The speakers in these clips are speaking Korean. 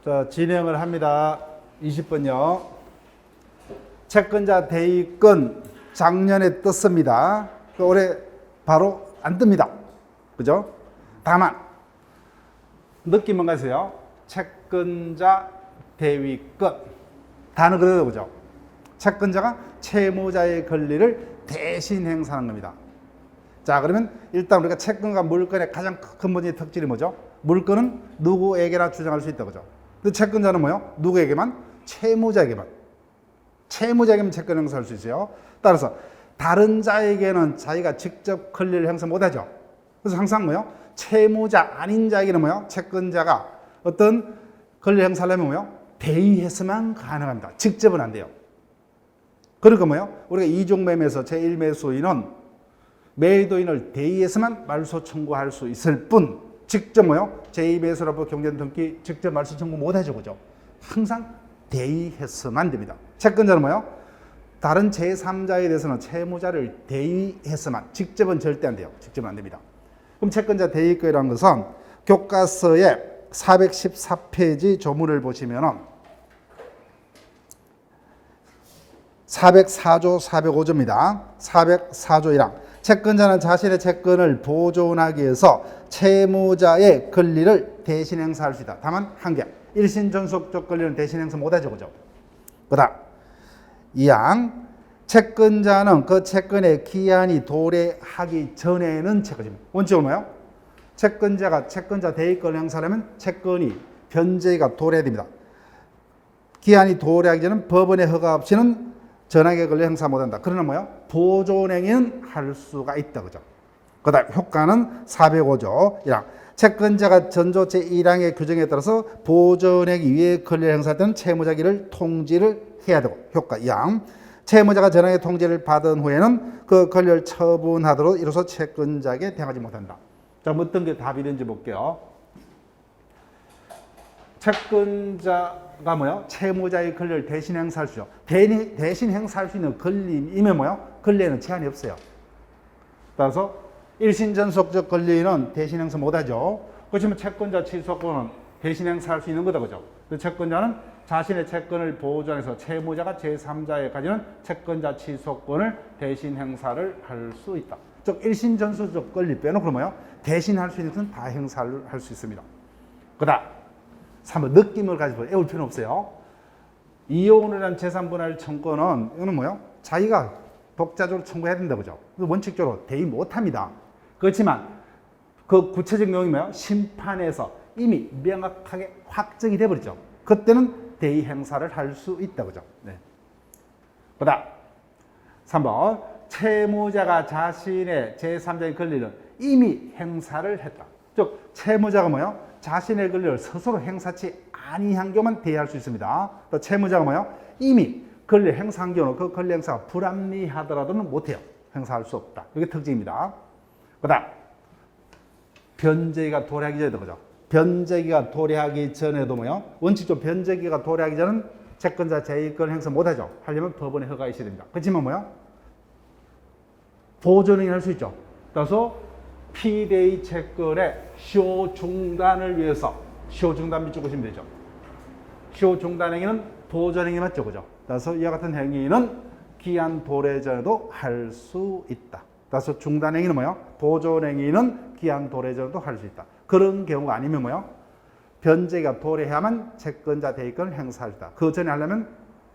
자, 진행을 합니다. 20번요. 채권자 대위권 작년에 떴습니다. 올해 바로 안 뜹니다. 그죠? 다만 느낌은 가세요. 채권자 대위권 단어 그대로 보죠. 채권자가 채무자의 권리를 대신 행사하는 겁니다. 자, 그러면 일단 우리가 채권과 물권의 가장 큰 번째 특징이 뭐죠? 물권은 누구에게나 주장할 수 있다, 그죠? 근데 채권자는 뭐요? 누구에게만? 채무자에게만. 채무자에게만 채권 행사할 수 있어요. 따라서 다른 자에게는 자기가 직접 권리를 행사 못하죠. 그래서 항상 뭐요? 채무자 아닌 자에게는 뭐요? 채권자가 어떤 권리 행사하려면 뭐요? 대의해서만 가능합니다. 직접은 안 돼요. 그러니까 뭐요? 우리가 이종매매에서 제1매수인은 매도인을 대의해서만 말소 청구할 수 있을 뿐 직접 뭐요? 제2매수로부터 경제는 등기 직접 말소 청구 못하죠, 그죠? 항상 대의해서만 됩니다. 채권자는 뭐요? 다른 제3자에 대해서는 채무자를 대의해서만, 직접은 절대 안 돼요. 직접은 안 됩니다. 그럼 채권자 대의권이라는 것은 교과서의 414페이지 조문을 보시면은 404조 405조입니다. 404조 1항. 채권자는 자신의 채권을 보존하기 위해서 채무자의 권리를 대신 행사할 수 있다. 다만 한 개. 일신 전속적 권리는 대신 행사 못하죠, 그죠? 그다음 2항. 채권자는 그 채권의 기한이 도래하기 전에는 채권입니다. 원칙은 뭐예요? 채권자가 채권자 대위권을 행사하려면 채권이 변제가 도래해야 됩니다. 기한이 도래하기 전에는 법원의 허가 없이는 전액의 권리 행사 못한다. 그러나 뭐요? 보존행위는 할 수가 있다, 그죠? 그 다음 효과는 405조 1항. 채권자가 전조 제1항의 규정에 따라서 보존행위 위에 권리를 행사할 때는 채무자기를 통지를 해야 되고, 효과 2항. 채무자가 전액의 통지를 받은 후에는 그 권리를 처분하도록 이로써 채권자에게 대하지 못한다. 자, 어떤 게 답이 되는지 볼게요. 채권자가 뭐요? 채무자의 권리를 대신 행사할 수 있죠. 대신 행사할 수 있는 권리이면 뭐요? 권리에는 제한이 없어요. 따라서 일신전속적 권리는 대신 행사 못하죠. 그렇지만 채권자 취소권은 대신 행사할 수 있는 거다, 그죠? 채권자는 자신의 채권을 보존해서 채무자가 제3자에 가지는 채권자 취소권을 대신 행사를 할 수 있다. 즉 일신전속적 권리 빼놓고 뭐요? 대신 할 수 있는 것은 다 행사를 할 수 있습니다. 그다음 3번 느낌을 가지고 애울 필요는 없어요. 이혼을 한 재산분할 청구는 이거는 뭐요? 자기가 독자적으로 청구해야 된다, 그죠? 원칙적으로 대의 못합니다. 그렇지만 그 구체적 내용이 뭐예요? 심판에서 이미 명확하게 확정이 돼버리죠. 그때는 대의 행사를 할 수 있다, 그죠? 네. 그다음 3번 채무자가 자신의 제3자의 권리를 이미 행사를 했다. 즉 채무자가 뭐예요? 자신의 권리를 스스로 행사치 아니한 경우만 대의할 수 있습니다. 또 채무자가 뭐예요? 이미 권리 행사한 경우는 그 권리 행사가 불합리하더라도는 못해요. 행사할 수 없다. 이게 특징입니다. 그다음 변제기가 도래하기 전에도 그죠? 변제기가 도래하기 전에도 뭐예요? 원칙적으로 변제기가 도래하기 전은 채권자 제2권 행사 못하죠. 하려면 법원의 허가가 있어야 됩니다. 그렇지만 뭐예요? 보존행위 할 수 있죠. 따라서 피대의 채권의 시효 중단을 위해서 시효 중단 밑줄 보시면 되죠. 시효 중단 행위는 보존행위 맞죠, 그죠? 따라서 이와 같은 행위는 기한 도래 전에도 할 수 있다. 따라서 중단 행위는 뭐예요? 보존행위는 기한 도래 전에도 할 수 있다. 그런 경우가 아니면 뭐예요? 변제가 도래해야만 채권자 대위권을 행사할 수 있다. 그 전에 하려면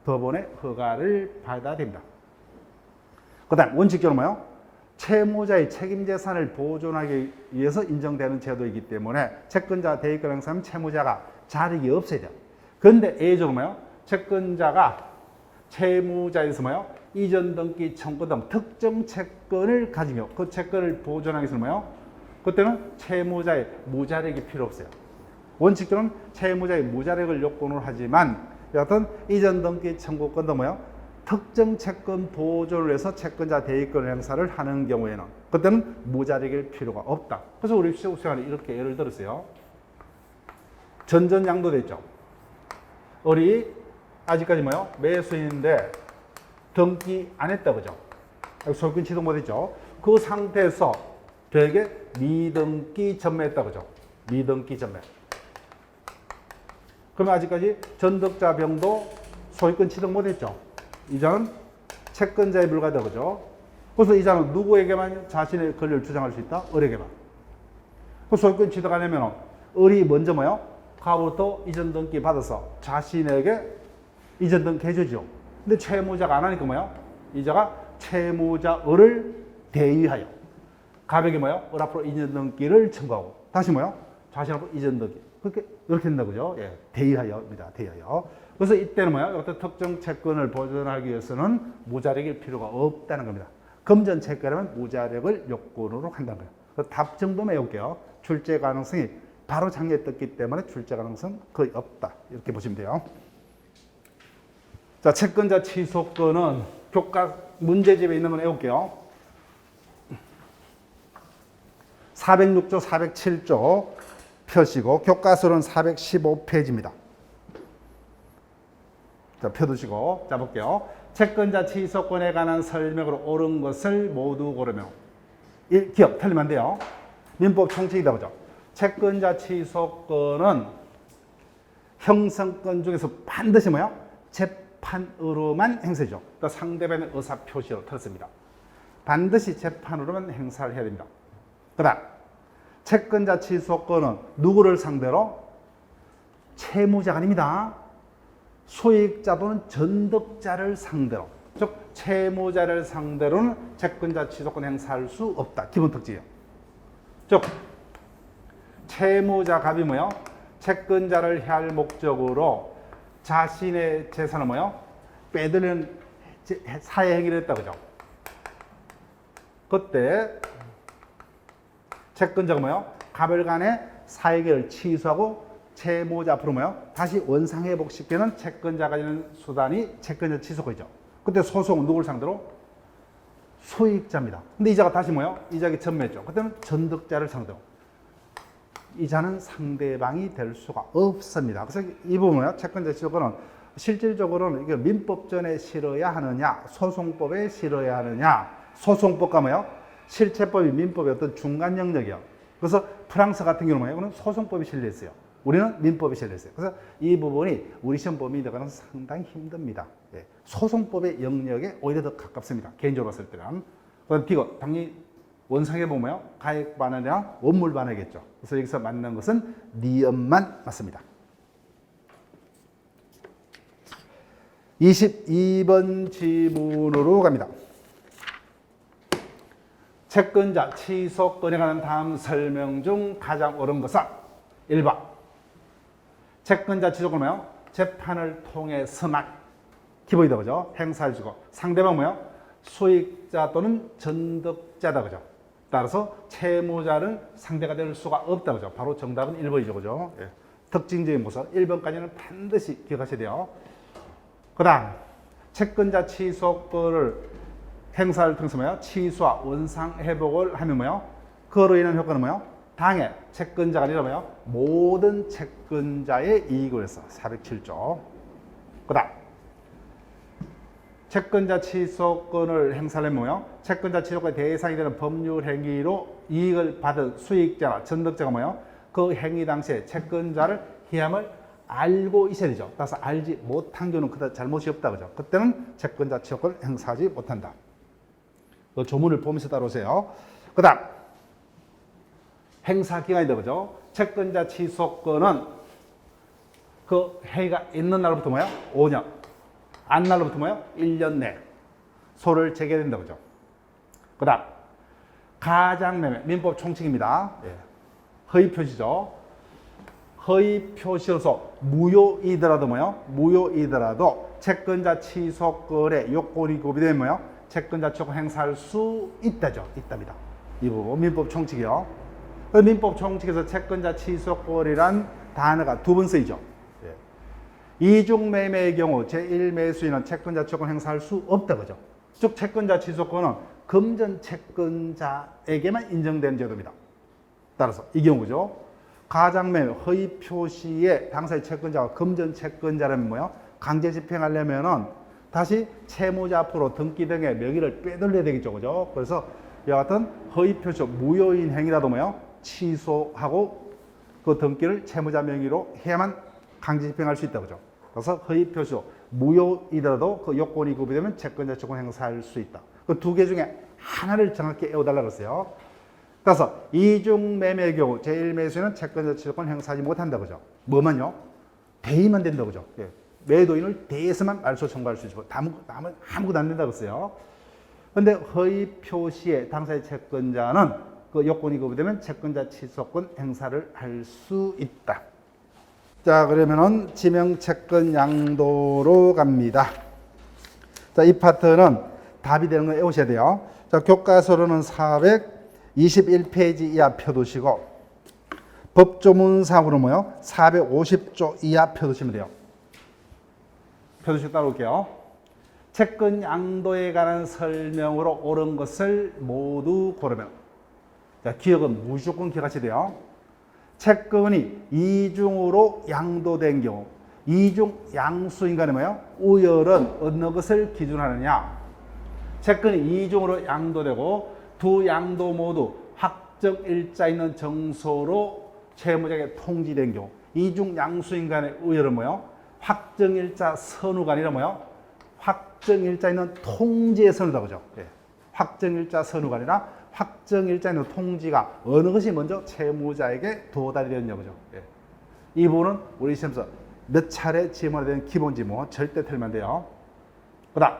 법원의 허가를 받아야 됩니다. 그 다음 원칙적으로 뭐예요? 채무자의 책임재산을 보존하기 위해서 인정되는 제도이기 때문에 채권자 대위권 행사하면 채무자가 자력이 없어야 돼요. 그런데 예외적으로 뭐예요? 채권자가 채무자에서 뭐예요? 이전 등기 청구 등 특정 채권을 가지며 그 채권을 보존하기 위해서 뭐예요? 그때는 채무자의 무자력이 필요 없어요. 원칙적으로는 채무자의 무자력을 요건으로 하지만 여하튼 이전 등기 청구권도 뭐예요? 특정 채권 보존을 해서 채권자 대위권 행사를 하는 경우에는 그때는 무자력일 필요가 없다. 그래서 우리 시험 시간에 이렇게 예를 들었어요. 전전양도돼 있죠. 우리 아직까지 뭐요? 매수인인데 등기 안 했다, 그죠? 소유권 취득 못했죠. 그 상태에서 되게 미등기 전매했다, 그죠? 미등기 전매. 그러면 아직까지 전득자 병도 소유권 취득 못했죠. 이자는 채권자에 불과하다, 그죠? 그래서 이자는 누구에게만 자신의 권리를 주장할 수 있다? 을에게만. 그 소유권 취득하려면 을이 먼저 뭐요? 가부터 이전 등기 받아서 자신에게 이전 등기 해주죠. 근데 채무자가 안 하니까 뭐요? 이자가 채무자 을을 대위하여 갑에게 뭐요? 을 앞으로 이전 등기를 청구하고 다시 뭐요? 자신 앞으로 이전 등기. 그렇게 이렇게 된다, 그죠? 예, 대위하여입니다. 대위하여. 그래서 이때는 뭐요? 어떤 특정 채권을 보존하기 위해서는 무자력일 필요가 없다는 겁니다. 금전 채권이라면 무자력을 요건으로 한다는 거예요. 그 답 정도만 외울게요. 출제 가능성이 바로 장려에 떴기 때문에 출제 가능성 거의 없다. 이렇게 보시면 돼요. 자, 채권자 취소권은 교과 문제집에 있는 건 외울게요. 406조, 407조 펴시고 교과서는 415페이지입니다. 자, 펴두시고 자 볼게요. 채권자 취소권에 관한 설명으로 옳은 것을 모두 고르며 1. 기억 틀리면 안 돼요. 민법 총칙이다, 그죠? 채권자 취소권은 형성권 중에서 반드시 뭐야? 재판으로만 행사죠. 또 상대방의 의사 표시로 틀었습니다. 반드시 재판으로만 행사를 해야 됩니다. 그다음 채권자 취소권은 누구를 상대로? 채무자가 아닙니다. 소액자 또는 전득자를 상대로, 즉 채무자를 상대로는 채권자 취소권 행사할 수 없다. 기본 특징이에요. 즉 채무자 갑이 뭐요? 채권자를 해할 목적으로 자신의 재산을 뭐요? 빼들는 사회 행위를 했다, 그죠? 그때 채권자가 뭐요? 갑을 간의 사회계를 취소하고 채무자 앞으로 뭐요? 다시 원상회복시키는 채권자가 가지는 수단이 채권자 취소권이죠. 그때 소송은 누구를 상대로? 소액자입니다. 근데 이자가 다시 뭐요? 이자가 전매했죠. 그때는 전득자를 상대로. 이자는 상대방이 될 수가 없습니다. 그래서 이 부분은 채권자 취소권은 실질적으로는 이게 민법전에 실어야 하느냐, 소송법에 실어야 하느냐, 소송법과 뭐요? 실체법이 민법의 어떤 중간 영역이요. 그래서 프랑스 같은 경우는 뭐예요? 소송법이 실려 있어요. 우리는 민법이 실려 있어요. 그래서 이 부분이 우리 시험 범위 들어가는 상당히 힘듭니다. 예. 소송법의 영역에 오히려 더 가깝습니다. 개인적으로 봤을 때는. 그다음 비거 당연히 원상에 보면 가액 반환이랑 원물 반환이겠죠. 그래서 여기서 맞는 것은 니은만 맞습니다. 22번 지문으로 갑니다. 채권자 취소권에 관한 다음 설명 중 가장 옳은 것은 1번 채권자 취소권 뭐요? 재판을 통해서만 기본이다, 그죠? 행사해주고 상대방 뭐요? 수익자 또는 전득자다, 그죠? 따라서 채무자는 상대가 될 수가 없다, 그죠? 바로 정답은 1번이죠, 그죠? 예. 특징적인 모습 1번까지는 반드시 기억하셔야 돼요. 그 다음 채권자 취소권을 행사를 통해서 뭐요? 취소와 원상 회복을 하면 뭐요? 그로 인한 효과는 뭐요? 당해 채권자가 아니라 뭐요? 모든 채권자의 이익을 위해서 407조. 그 다음 채권자 취소권을 행사하려면 뭐요? 채권자 취소권의 대상이 되는 법률 행위로 이익을 받은 수익자나 전득자가 뭐요? 그 행위 당시에 채권자를 해함을 알고 있어야 되죠. 따라서 알지 못한 경우는 그다 잘못이 없다, 그죠? 그때는 채권자 취소권을 행사하지 못한다. 그 조문을 보면서 따라오세요. 그 다음 행사 기간이다, 그죠? 채권자 취소권은 그 행위가 있는 날로부터 뭐야? 5년. 안 날로부터 뭐야? 1년 내 소를 제기된다, 그죠? 그 다음 가장매매 민법 총칙입니다. 예. 허위 표시죠. 허위 표시로서 무효이더라도 뭐요? 무효이더라도 채권자 취소권의 요건이 고비되면 뭐요? 채권자 취소권 행사할 수 있다죠. 있답니다. 이 부분 민법 총칙이요. 민법 총칙에서 채권자 취소권이란 단어가 두 번 쓰이죠. 이중 매매의 경우 제1매수인은 채권자 취소권 행사할 수 없다, 그죠? 즉 채권자 취소권은 금전 채권자에게만 인정되는 제도입니다. 따라서 이 경우죠. 가장매매 허위 표시에 당사의 채권자가 금전 채권자라면 뭐요? 강제 집행하려면은 다시 채무자 앞으로 등기 등의 명의를 빼돌려야 되겠죠, 그죠? 그래서 이와 같은 허위 표시 무효인 행위라도 뭐요? 취소하고 그 등기를 채무자 명의로 해야만 강제 집행할 수 있다 그죠. 그래서 허위 표시로 무효이더라도 그 요건이 구비되면 채권자 채권 행사할 수 있다. 그 두 개 중에 하나를 정확히 외워달라고 했어요. 그래서 이중 매매의 경우 제일 매수인은 채권자 채권 행사하지 못한다 그죠. 뭐만요? 대의만 된다 그죠. 예. 매도인을 대해서만 말소 청구할 수 있고 남은 아무것도 안 된다고 했어요. 그런데 허위 표시에 당사의 채권자는 그 요건이 구비되면 채권자 취소권 행사를 할 수 있다. 자, 그러면은 지명 채권 양도로 갑니다. 자, 이 파트는 답이 되는 거 외우셔야 돼요. 자, 교과서로는 421페이지 이하 펴두시고 법조문상으로 뭐요? 450조 이하 펴두시면 돼요. 펴두시고 따라올게요. 채권 양도에 관한 설명으로 옳은 것을 모두 고르면. 자, 기억은 무조건 기억하셔야 돼요. 채권이 이중으로 양도된 경우, 이중 양수인간에 뭐예요? 우열은 어느 것을 기준하느냐? 채권이 이중으로 양도되고 두 양도 모두 확정 일자 있는 정소로 채무자에게 통지된 경우, 이중 양수인간의 우열은 뭐예요? 확정 일자 선우가 아니라 뭐예요? 확정 일자 있는 통지의 선우다 그죠? 예. 확정 일자 선우가 아니라 확정 일자 있는 통지가 어느 것이 먼저 채무자에게 도달이 되었냐 그죠? 예. 이 부분은 우리 시험에서 몇 차례 지문에 대한 기본 지문 절대 틀면 안 돼요. 그다음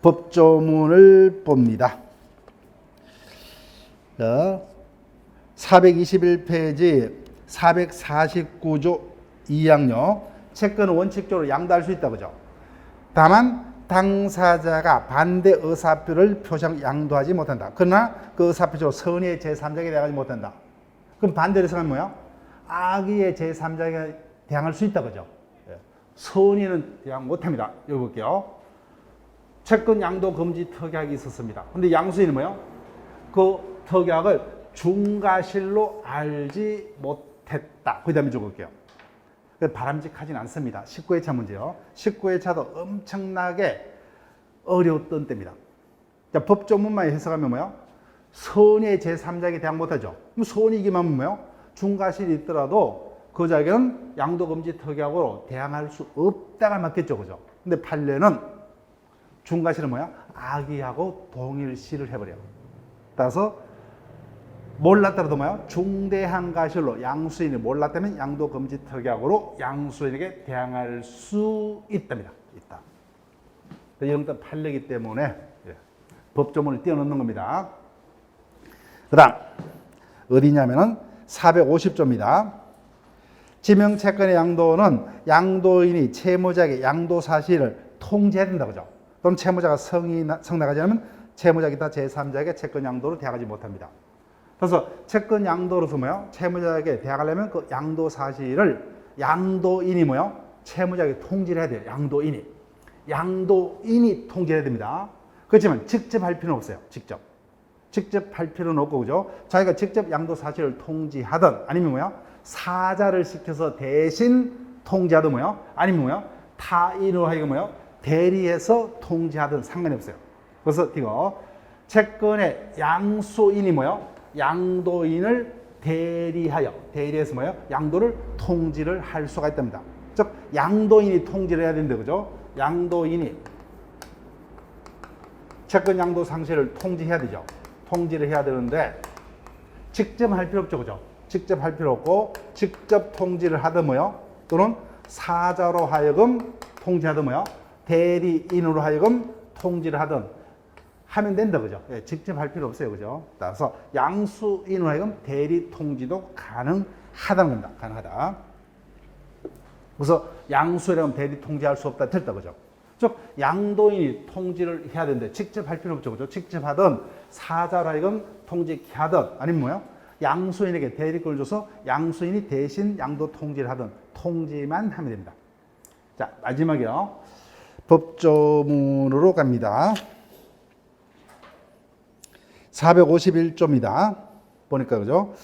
법조문을 봅니다. 421페이지 449조 2항요. 채권은 원칙적으로 양도할 수 있다 그죠? 다만 당사자가 반대 의사표를 표시하고 양도하지 못한다. 그러나 그 의사표로 선의의 제3자에게 대항하지 못한다. 그럼 반대로 생각하면 뭐야? 악의의 제3자에게 대항할 수 있다 그죠? 선의는 대항 못합니다. 여기 볼게요. 채권 양도 금지 특약이 있었습니다. 근데 양수인은 뭐예요? 그 특약을 중과실로 알지 못했다. 그 다음에 적을게요. 바람직하진 않습니다. 19회차 문제요. 19회차도 엄청나게 어려웠던 때입니다. 자, 법조문만 해석하면 뭐예요? 선의 제3자에게 대항 못하죠. 그럼 선이기만 하면 뭐예요? 중과실이 있더라도 그 자에게는 양도금지 특약으로 대항할 수 없다가 맞겠죠. 그죠? 근데 판례는 중과실은 뭐야? 악의하고 동일시를 해버려요. 따라서 몰랐더라도 뭐야? 중대한 과실로 양수인이 몰랐다면 양도금지 특약으로 양수인에게 대항할 수 있답니다. 있다. 이런 것도 판례이기 때문에 법조문을 띄워놓는 겁니다. 그 다음 어디냐면은 450조입니다. 지명채권의 양도는 양도인이 채무자에게 양도 사실을 통지해야 된다 그죠? 또는 채무자가 성이 성나가지 않으면 채무자가 기타 제3자에게 채권 양도를 대항하지 못합니다. 그래서 채권 양도로서 뭐요? 채무자에게 대항하려면 그 양도 사실을 양도인이 뭐요? 채무자에게 통지를 해야 돼요. 양도인이 통지를 해야 됩니다. 그렇지만 직접 할 필요는 없어요. 직접 할 필요는 없고 그죠? 자기가 직접 양도 사실을 통지하든 아니면 뭐요? 사자를 시켜서 대신 통지하든 뭐요? 아니면 뭐요? 타인으로 하여금 뭐요? 대리해서 통지하든 상관이 없어요. 그래서 이거 채권의 양수인이 뭐요? 양도인을 대리해서 뭐예요? 양도를 통지를 할 수가 있답니다. 즉 양도인이 통지를 해야 되는데 그죠? 양도인이 채권 양도 상실을 통지해야 되죠. 통지를 해야 되는데 직접 할 필요 없죠. 그죠? 직접 할 필요 없고 직접 통지를 하든 뭐요? 또는 사자로 하여금 통지하든 뭐요? 대리인으로 하여금 통지를 하든 하면 된다 그죠? 예, 직접 할 필요 없어요 그죠? 따라서 양수인으로 하여금 대리 통지도 가능하다는 겁니다. 가능하다. 그래서 양수인이라면 대리 통지할 수 없다 틀다 그죠? 즉 양도인이 통지를 해야 되는데 직접 할 필요 없죠 그죠? 직접 하든 사자로 하여금 통지하든 아니면 뭐요? 양수인에게 대리권을 줘서 양수인이 대신 양도 통지를 하든 통지만 하면 됩니다. 자, 마지막이요. 법조문으로 갑니다. 451조입니다. 보니까 그죠?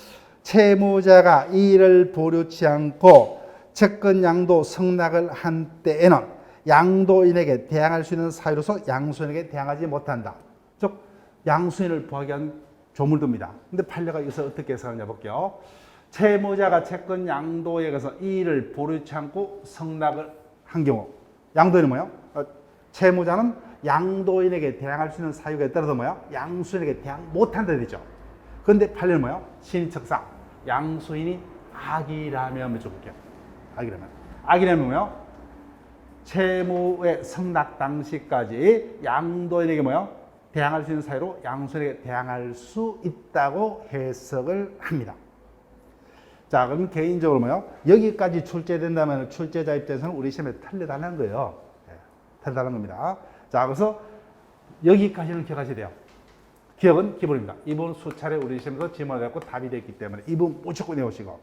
채무자가 이의를 보류치 않고 채권 양도 성납을 한 때에는 양도인에게 대항할 수 있는 사유로서 양수인에게 대항하지 못한다. 즉 양수인을 보하기 위한 조문입니다. 근데 판례가 여기서 어떻게 해석하느냐 볼게요. 채무자가 채권 양도에 의해서 이의를 보류치 않고 성납을 한 경우, 양도인은 뭐예요? 채무자는 양도인에게 대항할 수 있는 사유에 따라서 뭐예요? 양수인에게 대항 못한다 되죠. 그런데 판례는 뭐예요? 신의척상 양수인이 악이라면 적을게요. 악이라면 뭐예요? 채무의 성납 당시까지 양도인에게 뭐예요? 대항할 수 있는 사유로 양수인에게 대항할 수 있다고 해석을 합니다. 자, 그럼 개인적으로 뭐요? 여기까지 출제된다면 출제자 입장에서는 우리 시험에 틀려달라는 거예요. 네, 틀려달라는 겁니다. 자, 그래서 여기까지는 기억하셔야 돼요. 기억은 기본입니다. 이번 수차례 우리 시험에서 질문을 갖고 답이 됐기 때문에 이번 무조건 외우시고,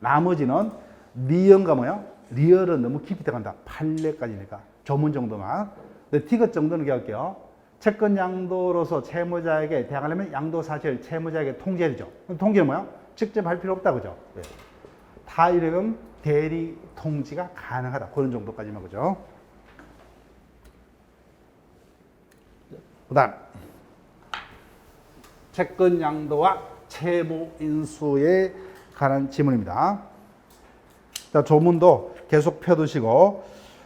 나머지는 리언과 뭐요? 리얼은 너무 깊이 들어간다. 판례까지니까 조문 정도만. 근데 티귿 정도는 기억할게요. 채권 양도로서 채무자에게 대항하려면 양도 사실을 채무자에게 통지해야 되죠. 그럼 통지는 뭐야? 직접 할 필요 없다, 그죠? 네. 다 이러면 대리 통지가 가능하다. 그런 정도까지만, 그죠? 그 다음, 채권 양도와 채무 인수에 관한 지문입니다. 자, 조문도 계속 펴두시고,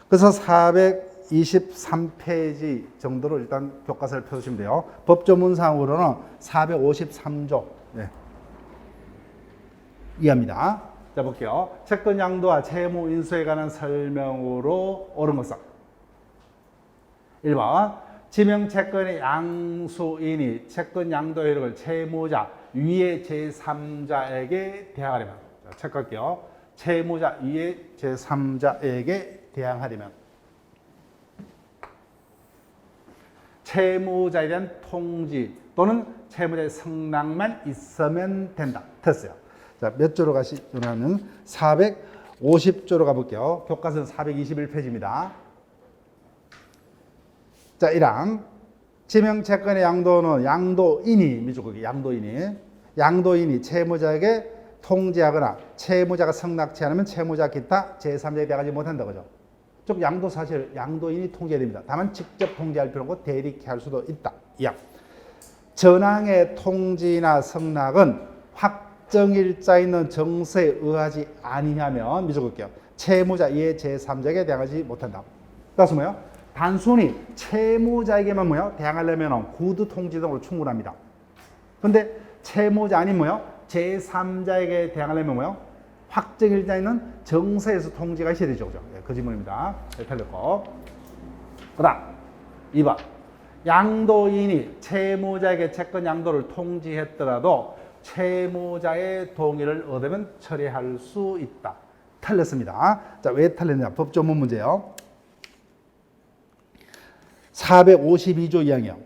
그래서 423페이지 정도로 일단 교과서를 펴두시면 돼요. 법조문상으로는 453조. 네. 이해합니다. 자, 볼게요. 채권 양도와 채무 인수에 관한 설명으로 옳은 것은 1번 지명 채권의 양수인이 채권 양도 효력을 채무자 위의 제3자에게 대항하려면, 자, 체크할게요. 채무자 위의 제3자에게 대항하려면 채무자에 대한 통지 또는 채무자의 성낙만 있으면 된다. 됐어요. 자, 몇 조로 가시냐면 450조로 가볼게요. 교과서는 421페이지입니다. 자, 1항 지명채권의 양도는 양도인이 채무자에게 통지하거나 채무자가 성낙치 않으면 채무자 기타 제3자에 대항하지 못한다, 그죠? 즉 양도 사실 양도인이 통지해야 됩니다. 다만 직접 통지할 필요 없고 대리케 할 수도 있다. 2항 전항의 통지나 성낙은 확정일자 있는 정서에 의하지 아니냐면 미적을게요. 채무자 이의 제3자에게 대항하지 못한다. 따라서 뭐예요? 단순히 채무자에게만 뭐예요? 대항하려면 구두 통지 등으로 충분합니다. 근데 채무자 아닌 뭐예요? 제3자에게 대항하려면 뭐예요? 확정일자 있는 정서에서 통지가 있어야 되죠. 그죠? 네, 그 질문입니다. 네, 틀렸고. 그 다음 2번 양도인이 채무자에게 채권 양도를 통지했더라도 채무자의 동의를 얻으면 처리할 수 있다. 틀렸습니다. 자, 왜 틀렸냐? 법조문 문제요. 452조 2항이요.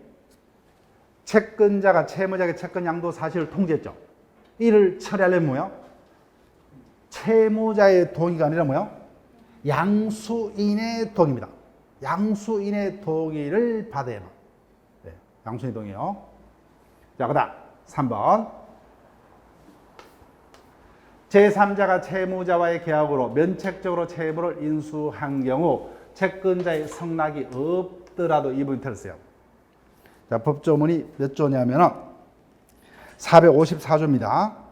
채권자가 채무자에게 채권 양도 사실을 통지했죠. 이를 처리하려면 뭐요? 채무자의 동의가 아니라 뭐요? 양수인의 동의입니다. 양수인의 동의를 받아야만. 네, 양수인의 동의요. 자, 그 다음 3번 제3자가 채무자와의 계약으로 면책적으로 채무를 인수한 경우 채권자의 성낙이 없더라도 이 부분이 틀렸어요. 자, 법조문이 몇 조냐면은 454조입니다.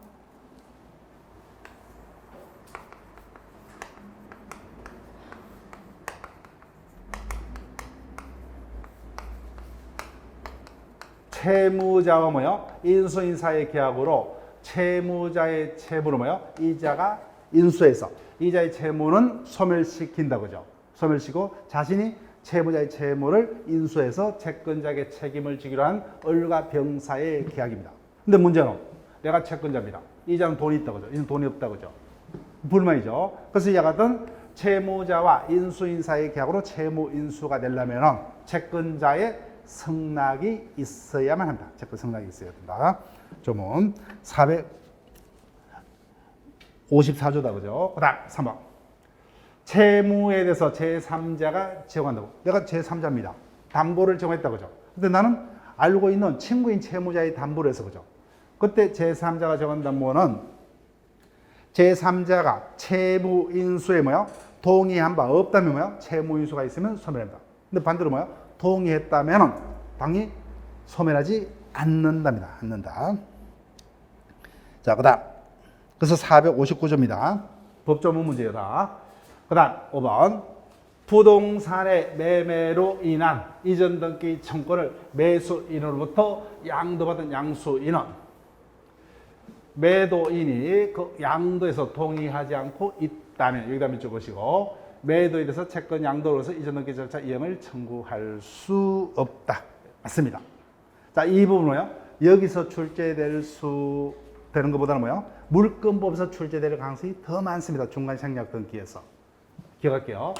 채무자와 뭐요? 인수인사의 계약으로 채무자의 채무를 뭐요? 이자가 인수해서 이자의 채무는 소멸시킨다, 그죠? 소멸시키고 자신이 채무자의 채무를 인수해서 채권자에게 책임을 지기로 한 을과 병사의 계약입니다. 근데 문제는 내가 채권자입니다. 이자는 돈이 있다, 그죠? 이자는 돈이 없다, 그죠? 불만이죠. 그래서 이와 같은 채무자와 인수인사의 계약으로 채무 인수가 되려면 채권자의 성낙이 있어야만 한다. 채권 성낙이 있어야 된다. 조문 454조다, 그죠? 그 다음 3번 채무에 대해서 제3자가 제공한다고. 내가 제3자입니다. 담보를 제공했다, 그죠? 근데 나는 알고 있는 친구인 채무자의 담보를 해서, 그죠? 그때 제3자가 제공한 담보는 제3자가 채무 인수에 뭐야? 동의한 바 없다면 뭐야? 채무 인수가 있으면 소멸한다. 근데 반대로 뭐야? 동의했다면 당연히 소멸하지 않는답니다. 않는다. 자, 그 다음. 그래서 459조입니다. 법조문 문제다. 그 다음 5번. 부동산의 매매로 인한 이전 등기 청구를 매수인으로부터 양도받은 양수인은 매도인이 그 양도에서 동의하지 않고 있다면 여기다 밑줄 것이고 매도에 대해서 채권 양도로서 이전 등기 절차 이행을 청구할 수 없다. 맞습니다. 자, 이 부분은요. 여기서 출제될 수 되는 것보다는 뭐요? 물권법에서 출제될 가능성이 더 많습니다. 중간 생략 등기에서. 기억할게요.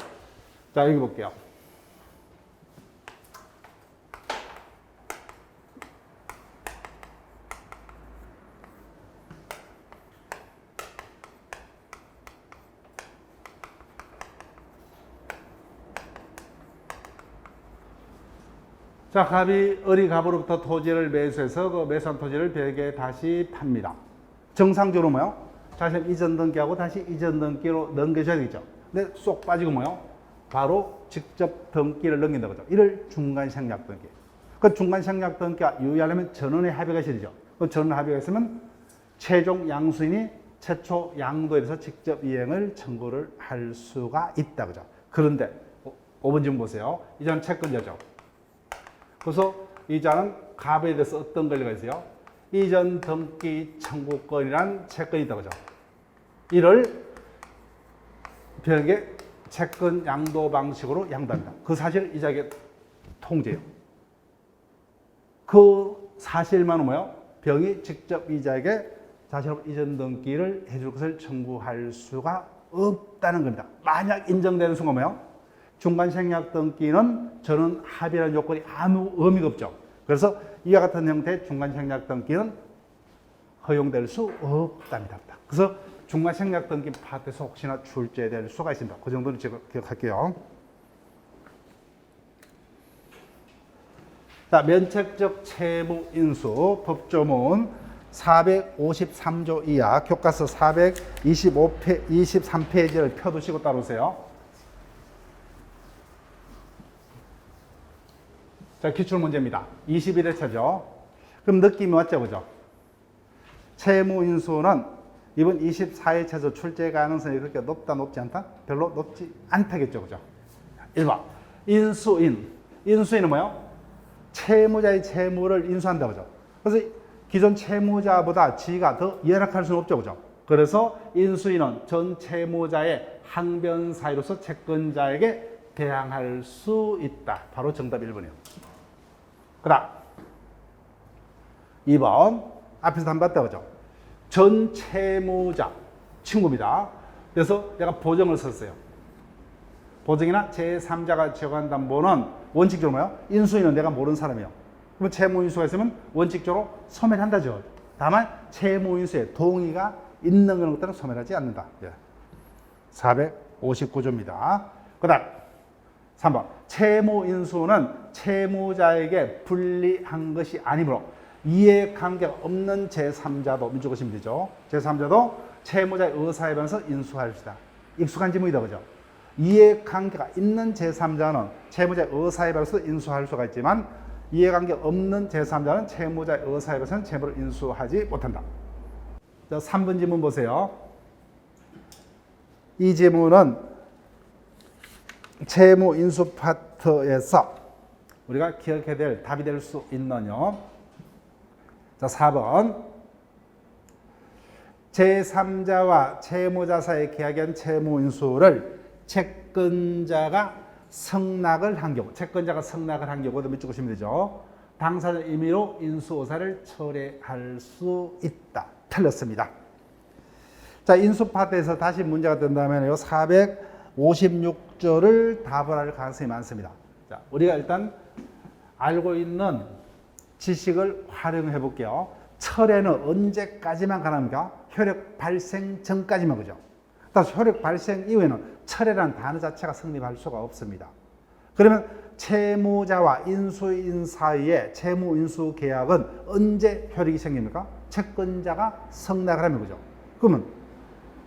자, 여기 볼게요. 자, 갑이 을이 갑으로부터 토지를 매수해서 그 매수한 토지를 벽에 다시 팝니다. 정상적으로 뭐요? 자신 이전 등기하고 다시 이전 등기로 넘겨줘야 되겠죠. 근데 쏙 빠지고 뭐요? 바로 직접 등기를 넘긴다 거죠. 이를 중간 생략 등기. 그 중간 생략 등기가 유의하려면 전원의 합의가 있어야 되죠. 그 전원 합의가 있으면 최종 양수인이 최초 양도에 대해서 직접 이행을 청구를 할 수가 있다 그죠. 그런데 5번 지금 보세요. 이자는 채권자죠. 그래서 이자는 갑에 대해서 어떤 권리가 있어요? 이전 등기 청구권이란 채권이 있다 그죠. 이를 벽에 채권 양도 방식으로 양도합니다. 그 사실 이자에게 통제예요. 그 사실만은 뭐예요? 병이 직접 이자에게 자신의 이전 등기를 해줄 것을 청구할 수가 없다는 겁니다. 만약 인정되는 순간 뭐예요? 중간 생략 등기는 저는 합의라는 요건이 아무 의미가 없죠. 그래서 이와 같은 형태의 중간 생략 등기는 허용될 수 없답니다. 그래서 중간 생략 등기 파트에서 혹시나 출제될 수가 있습니다. 그 정도는 제가 기억할게요. 자, 면책적 채무 인수 법조문 453조 이하 교과서 423페이지를 펴두시고 따라오세요. 자, 기출문제입니다. 21회차죠. 그럼 느낌이 왔죠, 그죠? 채무인수는 이번 24회차에서 출제 가능성이 그렇게 높다, 높지 않다? 별로 높지 않다겠죠, 그죠? 1번. 인수인. 인수인은 뭐예요? 채무자의 채무를 인수한다, 그죠? 그래서 기존 채무자보다 지가 더 열악할 수는 없죠, 그죠? 그래서 인수인은 전 채무자의 항변 사유로서 채권자에게 대항할 수 있다. 바로 정답 1번이에요. 그 다음 2번 앞에서 한번 봤다 그죠? 전 채무자 친구입니다. 그래서 내가 보정을 썼어요. 보정이나 제3자가 제공한 담보는 원칙적으로 뭐예요? 인수인은 내가 모르는 사람이에요. 그러면 채무인수가 있으면 원칙적으로 소멸한다죠. 다만 채무인수의 동의가 있는 것들은 소멸하지 않는다. 459조입니다. 그 다음 3번. 채무인수는 채무자에게 불리한 것이 아니므로 이해관계가 없는 제3자도 민주 것이면 되죠. 제3자도 채무자의 의사에 반해서 인수할 수 있다. 익숙한 지문이다. 그죠? 이해관계가 있는 제3자는 채무자의 의사에 반해서 인수할 수가 있지만 이해관계 없는 제3자는 채무자의 의사에 반해서는 채무를 인수하지 못한다. 자, 3번 지문 보세요. 이 지문은 채무 인수 파트에서 우리가 기억해야 될 답이 될 수 있는요. 자, 4번. 제3자와 채무자 사이에 계약한 채무 인수를 채권자가 승낙을 한 경우, 채권자가 승낙을 한 경우도 밑줄 그시면 되죠. 당사자 임의로 인수 의사를 철회할 수 있다. 틀렸습니다. 자, 인수 파트에서 다시 문제가 된다면요. 456조를 답을 할 가능성이 많습니다. 자, 우리가 일단 알고 있는 지식을 활용해 볼게요. 철회는 언제까지만 가능합니까? 효력 발생 전까지만, 그죠? 따라서 효력 발생 이후에는 철회라는 단어 자체가 성립할 수가 없습니다. 그러면 채무자와 인수인 사이의 채무 인수 계약은 언제 효력이 생깁니까? 채권자가 승낙을 하면, 그죠? 그러면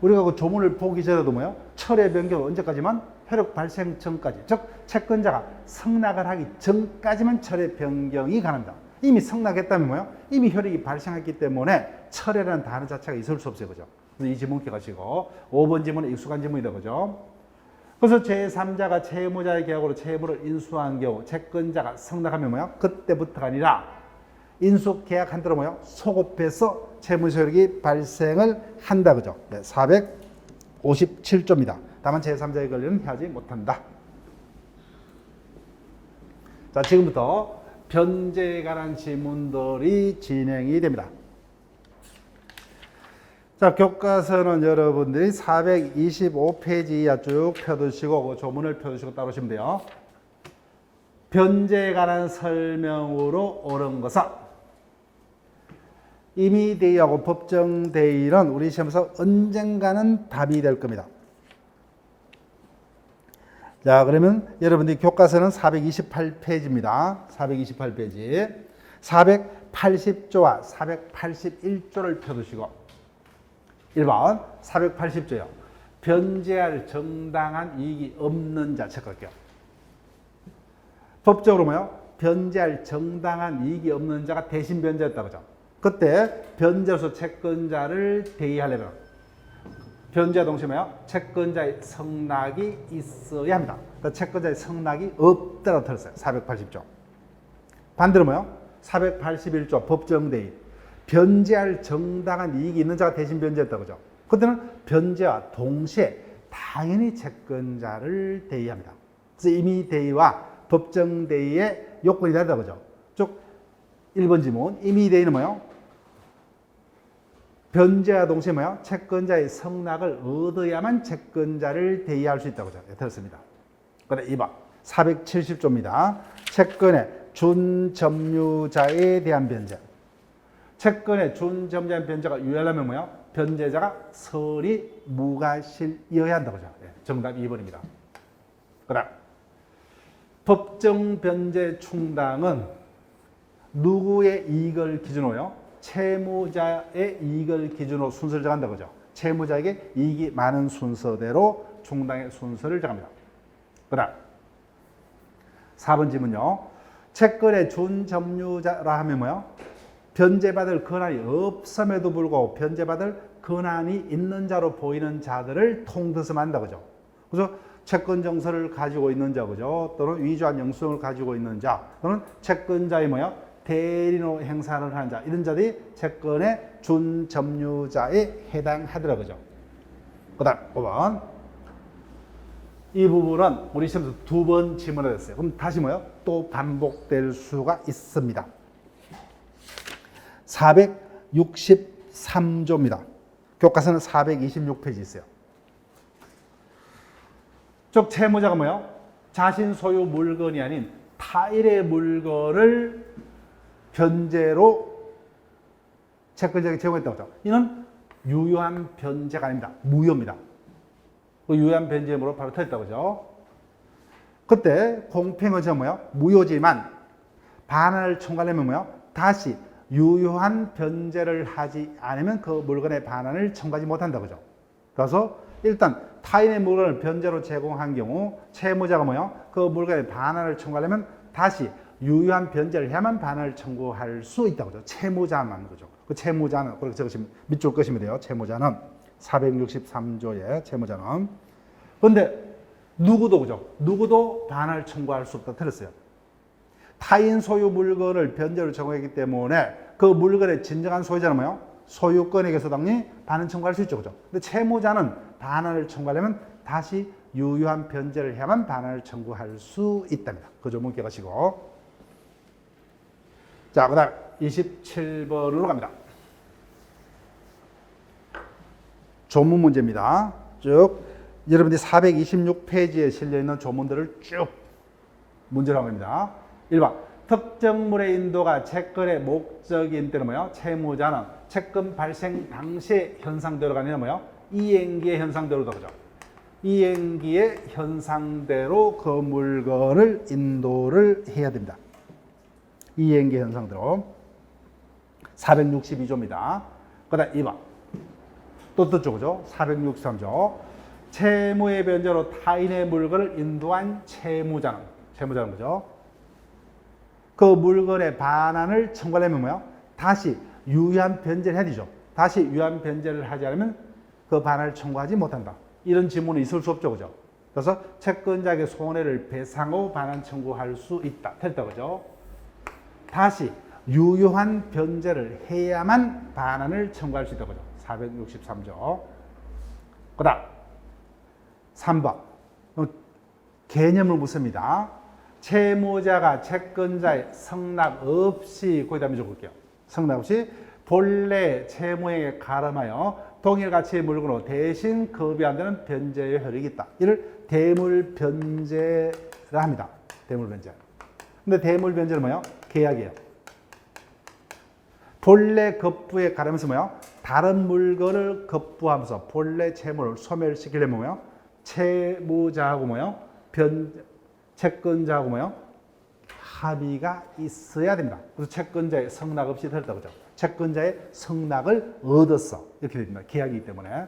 우리가 그 조문을 보기 전에도 뭐예요? 철회 변경은 언제까지만? 효력 발생 전까지. 즉, 채권자가 승낙을 하기 전까지만 철회 변경이 가능합니다. 이미 승낙했다면 뭐예요? 이미 효력이 발생했기 때문에 철회라는 단어 자체가 있을 수 없어요. 그죠? 그래서 이 지문 기억하시고 5번 지문은 익숙한 지문이다. 그죠? 그래서 제3자가 채무자의 계약으로 채무를 인수한 경우 채권자가 성납하면 뭐야? 그때부터가 아니라 인수 계약한 대로 뭐야? 소급해서 채무 소득이 발생을 한다. 그죠? 네, 457조입니다. 다만 제3자의 권리는 하지 못한다. 자, 지금부터 변제에 관한 지문들이 진행이 됩니다. 자, 교과서는 여러분들이 425페이지 이하 쭉 펴두시고 그 조문을 펴두시고 따르시면 돼요. 변제에 관한 설명으로 옳은 것은 임의대의하고 법정대의는 우리 시험에서 언젠가는 답이 될 겁니다. 자, 그러면 여러분들이 교과서는 428페이지입니다. 428페이지. 480조와 481조를 펴두시고 1번 480조요. 변제할 정당한 이익이 없는 자 체크할게요. 법적으로 뭐요? 변제할 정당한 이익이 없는 자가 대신 변제했다고 하죠. 그때 변제로서 채권자를 대의하려면 변제와 동시에 뭐요? 채권자의 성낙이 있어야 합니다. 그러니까 채권자의 성낙이 없다고 들었어요. 480조. 반대로 뭐요? 481조 법정대의. 변제할 정당한 이익이 있는 자가 대신 변제했다고 하죠. 그때는 변제와 동시에 당연히 채권자를 대의합니다. 그래서 임의대의와 법정대의의 요건이 다르다고 하죠. 즉 1번 지문 임의대의는 뭐요? 변제와 동시에 뭐요? 채권자의 성낙을 얻어야만 채권자를 대의할 수 있다고 하죠. 네, 들었습니다. 그다음 2번 470조입니다. 채권의 준점유자에 대한 변제. 채권의 준점유자의 변제가 유효하려면 뭐요? 변제자가 설이 무과실이어야 한다고 하죠. 네, 정답 2번입니다. 그다음 법정 변제 충당은 누구의 이익을 기준으로요? 채무자의 이익을 기준으로 순서를 정한다고 하죠. 채무자에게 이익이 많은 순서대로 충당의 순서를 정합니다. 그 다음 4번 질문요. 채권의 준점유자라 하면 뭐요? 변제받을 권한이 없음에도 불구하고 변제받을 권한이 있는 자로 보이는 자들을 통틀어서 말한다고 하죠. 그래서 채권 정서를 가지고 있는 자, 그죠? 또는 위조한 영수증을 가지고 있는 자, 또는 채권자의 뭐요? 대리로 행사를 하는 자, 이런 자들이 채권의 준점유자에 해당하더라고요. 그죠? 그 다음 5번. 이 부분은 우리 시험에서 2번 질문을 했어요. 그럼 다시 뭐요? 또 반복될 수가 있습니다. 463조입니다. 교과서는 426페이지 있어요. 즉 채무자가 뭐요? 자신 소유 물건이 아닌 타인의 물건을 변제로 채권자에게 제공했다고 하죠. 이는 유효한 변제가 아닙니다. 무효입니다. 그 유효한 변제물로 바로 터졌다고 하죠. 그때 공평은 뭐요? 무효지만 반환을 청구하려면 뭐요? 다시 유효한 변제를 하지 않으면 그 물건의 반환을 청구하지 못한다고 하죠. 그래서 일단 타인의 물건을 변제로 제공한 경우 채무자가 뭐요? 그 물건의 반환을 청구하려면 다시 유효한 변제를 해야만 반환을 청구할 수 있다고 하죠. 채무자만 그죠. 그 채무자는 그렇게 적으시면 밑줄 끄시면 돼요. 채무자는 463조의 채무자는. 그런데 누구도 그죠. 누구도 반환을 청구할 수 없다 틀렸어요. 타인 소유 물건을 변제로 제공했기 때문에 그 물건의 진정한 소유자는 뭐요? 소유권에게서 당연히 반환 청구할 수 있죠. 그죠? 근데 채무자는 반환을 청구하려면 다시 유효한 변제를 해야만 반환을 청구할 수 있답니다. 그 점은 기억하시고. 자, 그 다음 27번으로 갑니다. 조문 문제입니다. 쭉 여러분들이 426페이지에 실려있는 조문들을 쭉 문제로 한 겁니다. 1번 특정물의 인도가 채권의 목적인 때는 뭐요? 채무자는 채권 발생 당시의 현상대로가 아니라 뭐요? 이행기의 현상대로다 그죠? 이행기의 현상대로 그 물건을 인도를 해야 됩니다. 이행기 현상대로 462조입니다. 그 다음 2번 또 뜻죠 그죠? 463조 채무의 변제로 타인의 물건을 인도한 채무자는 그죠? 그 물건의 반환을 청구하려면 뭐요? 다시 유효한 변제를 해야 되죠. 다시 유효한 변제를 하지 않으면 그 반환을 청구하지 못한다. 이런 지문은 있을 수 없죠. 그죠? 그래서 채권자에게 손해를 배상하고 반환 청구할 수 있다. 틀렸다. 그죠? 다시 유효한 변제를 해야만 반환을 청구할 수 있다. 그죠? 463조. 그 다음 3번 개념을 묻습니다. 채무자가 채권자의 성납 없이 거기다 적을게요. 성납 없이 본래 채무액에 가름하여 동일 가치의 물건으로 대신 급여한다는 변제의 효력이 있다. 이를 대물변제라 합니다. 대물변제. 근데 대물변제는 뭐예요? 계약이에요. 본래 급부에 가름해서 뭐예요? 다른 물건을 급부하면서 본래 채무를 소멸시키려면 뭐예요? 채무자하고 뭐예요? 채권자하고 뭐예요? 합의가 있어야 됩니다. 그래서 채권자의 성낙 없이 들었다 그죠? 채권자의 성낙을 얻었어. 이렇게 됩니다. 계약이기 때문에.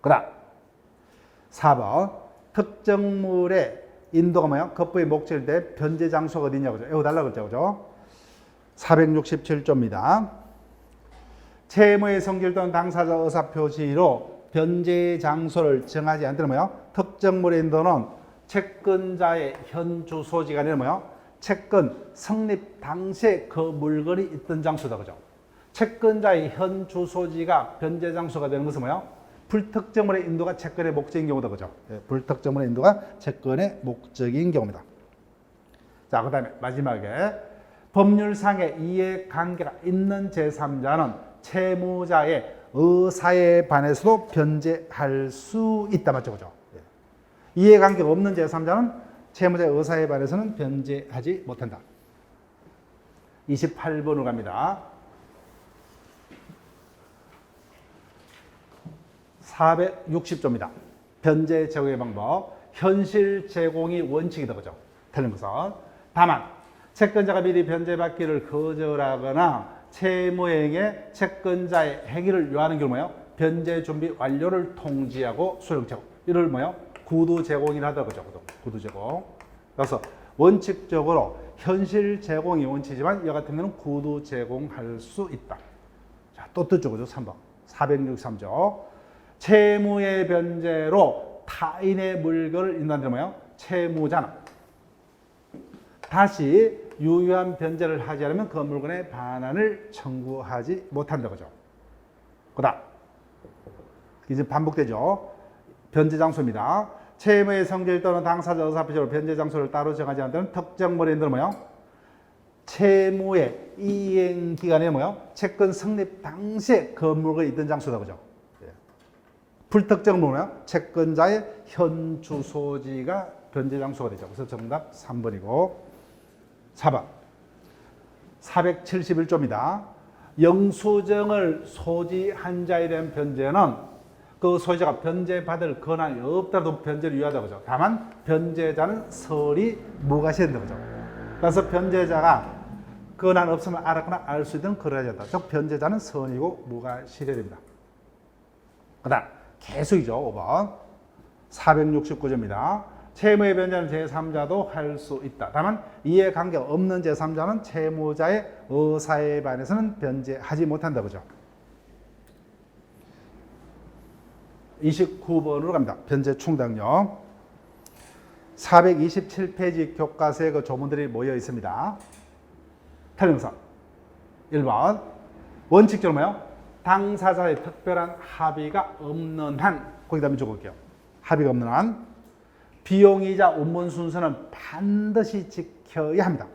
그 다음 4번 특정물의 인도가 뭐예요? 급부의 목적인데 변제 장소가 어디냐고 외워달라고 그랬죠. 그죠? 467조입니다. 채무의 성질 또는 당사자 의사표시로 변제 장소를 정하지 않도록 뭐예요? 특정물의 인도는 채권자의 현 주소지가 아니라 뭐예요? 채권 성립 당시에 그 물건이 있던 장소다. 그죠? 채권자의 현 주소지가 변제 장소가 되는 것은 뭐예요? 불특정물의 인도가 채권의 목적인 경우다. 그죠? 불특정물의 인도가 채권의 목적인 경우입니다. 자, 그 다음에 마지막에 법률상의 이해관계가 있는 제3자는 채무자의 의사에 반해서도 변제할 수 있다. 맞죠? 그죠? 이해관계가 없는 제3자는 채무자의 의사에 반해서는 변제하지 못한다. 28번으로 갑니다. 460조입니다. 변제 제공의 방법. 현실 제공이 원칙이다. 그죠? 틀린 것은. 다만 채권자가 미리 변제받기를 거절하거나 채무행에 채권자의 행위를 요하는 경우에요. 변제 준비 완료를 통지하고 수령 제공. 이를 뭐예요? 구두 제공이라 하다. 그죠? 구두 제공. 그래서 원칙적으로 현실 제공이 원칙이지만 이 같은 경우는 구두 제공할 수 있다. 자, 또 뜻죠. 그죠? 3번. 463조. 채무의 변제로 타인의 물건을 인도한다면 뭐예요? 채무자는 다시 유효한 변제를 하지 않으면 그 물건의 반환을 청구하지 못한다. 그죠? 그 다음. 이제 반복되죠. 변제 장소입니다. 채무의 성질 또는 당사자 의사표시로 변제 장소를 따로 정하지 않는 특정물의 인도는 뭐예요? 채무의 이행 기간에 뭐예요? 채권 성립 당시에 그 물건이 있던 장소다. 그죠? 불특정 뭐예요? 채권자의 현 주소지가 변제 장소가 되죠. 그래서 정답 3번이고 4번 471조입니다. 영수증을 소지한 자에 대한 변제는 그 소유자가 변제받을 권한이 없더라도 변제를 유효하다. 그죠? 다만 변제자는 설이 무과시된다. 그죠? 그래서 변제자가 권한 없으면 알았거나 알 수 있는 그러하다. 즉 변제자는 선이고 무과시해야 됩니다. 그 다음 계속이죠. 5번 469조입니다. 채무의 변제는 제3자도 할 수 있다. 다만 이해관계가 없는 제3자는 채무자의 의사에 반해서는 변제하지 못한다. 그죠? 29번으로 갑니다. 변제 충당요. 427페이지 교과서에 그 조문들이 모여 있습니다. 탈영선 1번 원칙적으로 뭐예요? 당사자의 특별한 합의가 없는 한 거기다 적을게요. 합의가 없는 한 비용이자 원본 순서는 반드시 지켜야 합니다.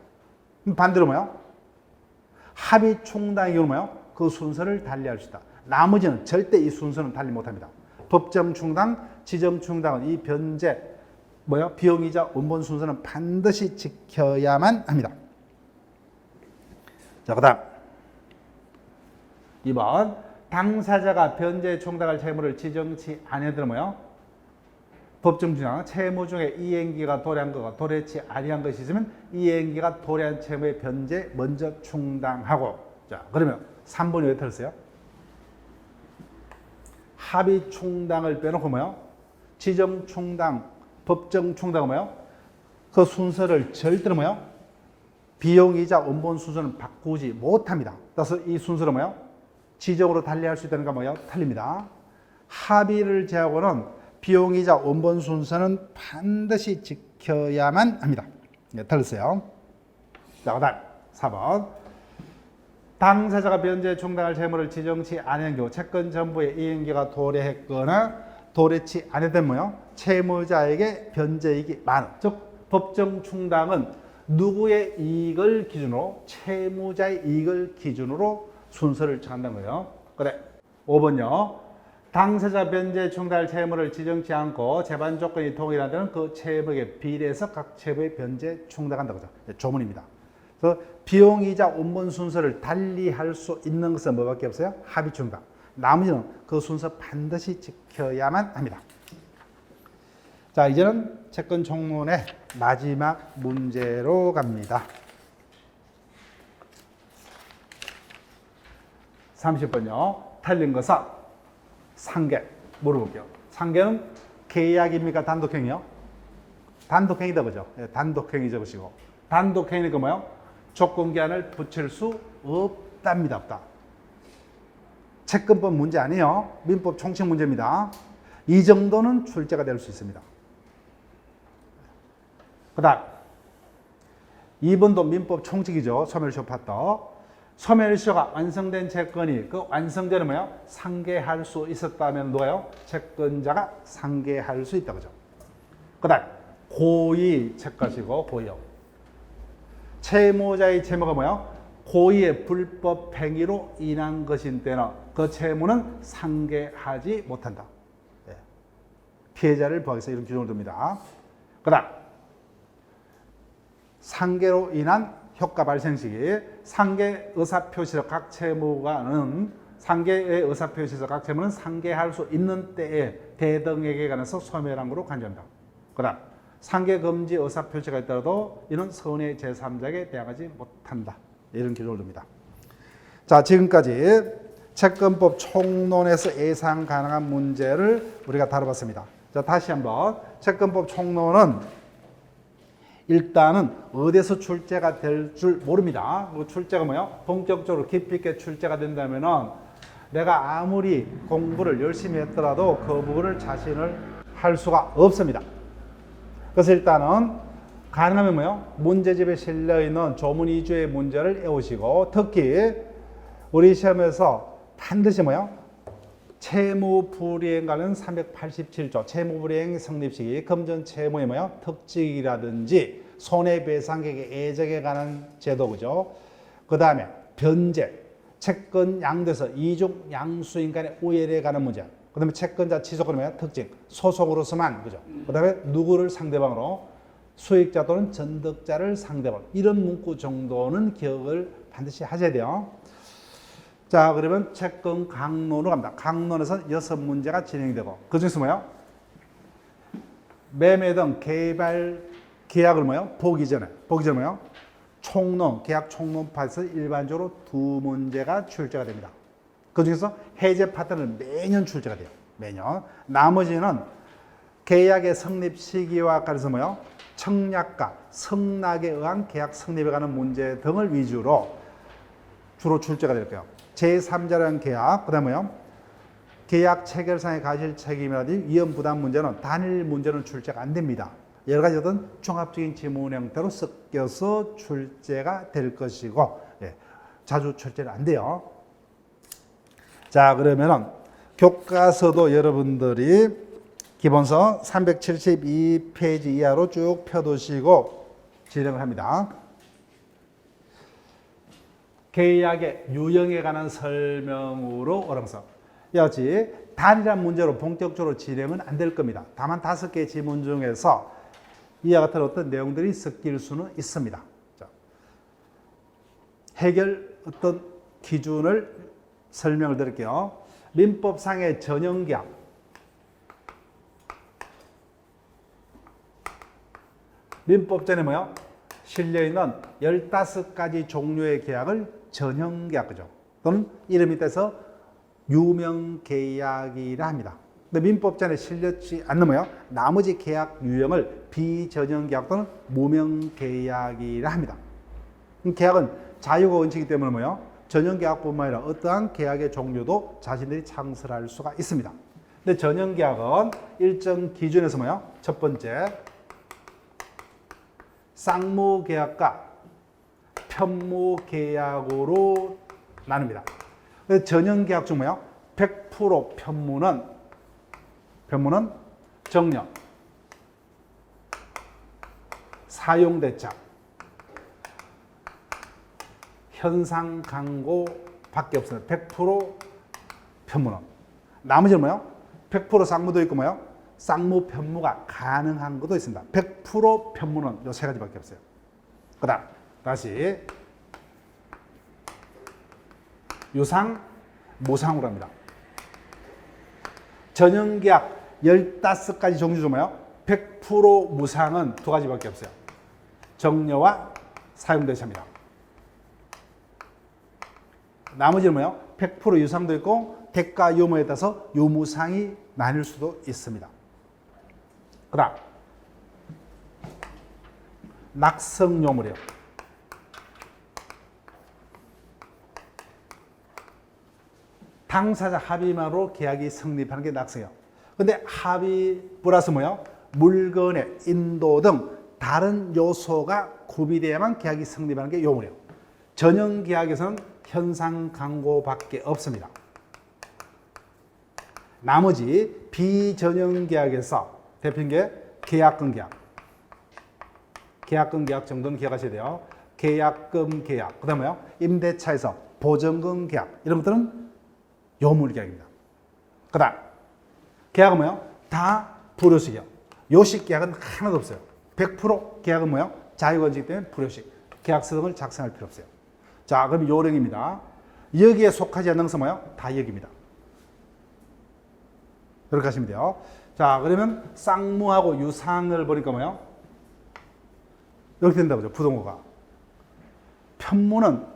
반대로 뭐예요? 합의 충당의 경우 뭐예요? 그 순서를 달리할 수 있다. 나머지는 절대 이 순서는 달리 못합니다. 법정 충당, 지정 충당은 이 변제 뭐예요? 비용이자 원본 순서는 반드시 지켜야만 합니다. 자, 그다음 2번 당사자가 변제 충당할 채무를 지정치 아니하더라도 뭐예요? 법정 충당 채무 중에 이행기가 도래한 거가 도래치 아니한 것이 있으면 이행기가 도래한 채무의 변제 먼저 충당하고. 자, 그러면 3번이 왜 틀렸어요? 합의 충당을 빼놓고 뭐예요? 지정 충당, 법정 충당은 뭐예요? 그 순서를 절대로 뭐예요? 비용이자 원본 순서는 바꾸지 못합니다. 그래서 이 순서는 뭐예요? 지정으로 달리할 수 있다는 거 뭐예요? 틀립니다. 합의를 제하고는 비용이자 원본 순서는 반드시 지켜야만 합니다. 네, 틀렸어요. 자, 그다음 4번. 당사자가 변제 충당할 채무를 지정치 않은 경우 채권 전부에 이행기가 도래했거나 도래치 않았던 뭐요? 채무자에게 변제이익이 많은. 즉 법정 충당은 누구의 이익을 기준으로? 채무자의 이익을 기준으로 순서를 정한다는 거예요. 그래. 5번요. 당사자 변제 충당할 채무를 지정치 않고 재반 조건이 동일하다는 그 채무에 비례해서 각 채무의 변제 충당한다고 하죠. 조문입니다. 그래서 비용이자 원본 순서를 달리할 수 있는 것은 뭐밖에 없어요? 합의 충당. 나머지는 그 순서 반드시 지켜야만 합니다. 자, 이제는 채권 총론의 마지막 문제로 갑니다. 30번요. 틀린 것은 상계 물어볼게요. 상계는 계약입니까? 단독행위요? 단독행위다 그죠? 네, 단독행위 적으시고. 단독행위니까 뭐요? 조건기한을 붙일 수 없답니다. 없다. 채권법 문제 아니에요. 민법 총칙 문제입니다. 이 정도는 출제가 될 수 있습니다. 그 다음 2번도 민법 총칙이죠. 소멸시효 파터. 소멸시효가 완성된 채권이 그 완성되는 뭐예요? 상계할 수 있었다면 뭐예요? 채권자가 상계할 수 있다 그죠. 그 다음 고의 채권이고 고의요. 채무자의 채무가 뭐예요? 고의의 불법 행위로 인한 것인 때는 그 채무는 상계하지 못한다. 네. 피해자를 보호하기 위해서 이런 규정을 둡니다. 그 다음 상계로 인한 효과 발생 시기 상계 의사표시서 각 채무가는 상계의 의사표시서 각 채무는 상계할 수 있는 때에 대등에게 관해서 소멸한 것으로 간주합니다. 그 다음 상계 금지 의사표시가 있더라도 이는 선의 제3자에게 대항하지 못한다. 이런 규정을 둡니다. 자, 지금까지 채권법 총론에서 예상 가능한 문제를 우리가 다뤄봤습니다. 자, 다시 한번 채권법 총론은 일단은 어디서 출제가 될 줄 모릅니다. 그 출제가 뭐예요? 본격적으로 깊이 있게 출제가 된다면은 내가 아무리 공부를 열심히 했더라도 그 부분을 자신을 할 수가 없습니다. 그래서 일단은 가능하면 뭐예요? 문제집에 실려있는 조문 위주의 문제를 외우시고 특히 우리 시험에서 반드시 뭐예요? 채무불이행 관련 387조 채무불이행 성립시기 금전채무의 뭐예요? 특징이라든지 손해배상객의 애정에 관한 제도 그죠? 그 다음에 변제 채권 양도에서 이중 양수인 간의 우열에 관한 문제 그 다음에 채권자 취소권의 뭐예요? 특징 소송으로서만 그죠? 그 다음에 누구를 상대방으로 수익자 또는 전득자를 상대방 이런 문구 정도는 기억을 반드시 하셔야 돼요. 자, 그러면 채권 강론으로 갑니다. 강론에서 6문제가 진행이 되고 그 중에서 뭐예요? 매매 등 개발 계약을 뭐예요? 보기 전에 뭐예요? 총론, 계약 총론파에서 일반적으로 2문제가 출제가 됩니다. 그 중에서 해제 파트는 매년 출제가 돼요. 매년. 나머지는 계약의 성립 시기와 관련해서 뭐예요? 청약과 성락에 의한 계약 성립에 관한 문제 등을 위주로 주로 출제가 될 거예요. 제3자라는 계약, 그 다음에 뭐예요? 계약 체결상의 가실 책임이라든지 위험 부담 문제는 단일 문제는 출제가 안 됩니다. 여러 가지 어떤 종합적인 지문 형태로 섞여서 출제가 될 것이고, 예, 자주 출제는 안 돼요. 자, 그러면은 교과서도 여러분들이 기본서 372페이지 이하로 쭉 펴두시고 진행을 합니다. 계약의 유형에 관한 설명으로 오랑서. 여지 단일한 문제로 본격적으로 진행은 안 될 겁니다. 다만 5개의 지문 중에서 이와 같은 어떤 내용들이 섞일 수는 있습니다. 자, 해결 어떤 기준을 설명을 드릴게요. 민법상의 전형계약. 민법전에 뭐요? 실려있는 15가지 종류의 계약을 전형계약이죠. 또는 이름이 떼서 유명계약이라 합니다. 근데 민법전에 실렸지 않는 뭐요? 나머지 계약 유형을 비전형계약 또는 무명계약이라 합니다. 계약은 자유가 원칙이기 때문에 뭐요? 전형계약뿐만 아니라 어떠한 계약의 종류도 자신들이 창설할 수가 있습니다. 근데 전형계약은 일정 기준에서 뭐요? 첫 번째, 쌍무계약과 편무계약으로 나눕니다. 전형계약 중 뭐요? 100% 편무는 정년, 사용대차, 현상강고밖에 없습니다. 100% 편무는. 나머지는 뭐요? 100% 쌍무도 있고 뭐요? 쌍무 편무가 가능한 것도 있습니다. 100% 편무는 이 세 가지밖에 없어요. 그 다음 다시 유상, 무상으로 합니다. 전형계약 15가지 종류 중 뭐요? 100% 무상은 두 가지밖에 없어요. 정려와 사용대차입니다. 나머지는 뭐요? 100% 유상도 있고 대가 유무에 따라서 유무상이 나뉠 수도 있습니다. 그 다음 낙성요물이요. 당사자 합의만으로 계약이 성립하는 게 낙성이에요. 근데 합의 플러스 뭐요? 물건의 인도 등 다른 요소가 구비되어야만 계약이 성립하는 게 요물이에요. 전형계약에서는 현상강고밖에 없습니다. 나머지 비전형계약에서 대표적인 게 계약금 계약. 계약금 계약 정도는 기억하셔야 돼요. 계약금 계약. 그 다음에 임대차에서 보증금 계약. 이런 것들은 요물계약입니다. 그 다음 계약은 뭐예요? 다 불효식이에요. 요식 계약은 하나도 없어요. 100% 계약은 뭐예요? 자유건축이기 때문에 불효식. 계약서 등을 작성할 필요 없어요. 자, 그럼 요령입니다. 여기에 속하지 않는 것은 뭐예요? 다 여기입니다. 이렇게 하시면 돼요. 자, 그러면 쌍무하고 유상을 보니까 뭐예요? 이렇게 된다고 그죠? 부동호가. 편무는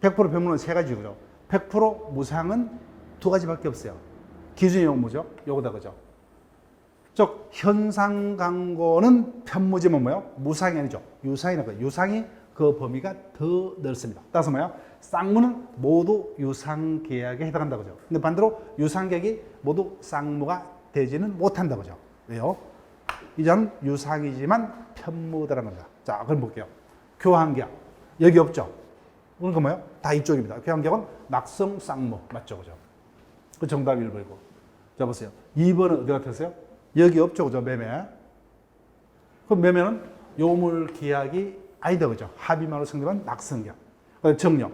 100% 편무는 세 가지고요. 100% 무상은 두 가지밖에 없어요. 기준이 뭐죠? 요거다 그죠? 즉 현상강고는 편무지만 뭐예요? 무상이 아니죠. 유상이라고 해요. 유상이 그 범위가 더 넓습니다. 따라서 뭐예요? 쌍무는 모두 유상계약에 해당한다 그죠? 근데 반대로 유상계약이 모두 쌍무가 되지는 못한다 그죠? 왜요? 이 점은 유상이지만 편무다라는 겁니다. 자, 그럼 볼게요. 교환계약 여기 없죠? 그러니까 뭐예요? 다 이쪽입니다. 교환계약은 낙성 쌍무 맞죠 그죠? 그 정답이 1번이고. 자, 보세요. 2번은 어디 같으세요? 여기 없죠 그죠? 매매. 그럼 매매는 요물계약이 아니다 그죠? 합의만으로 성립한 낙성계약. 그다음에 정령.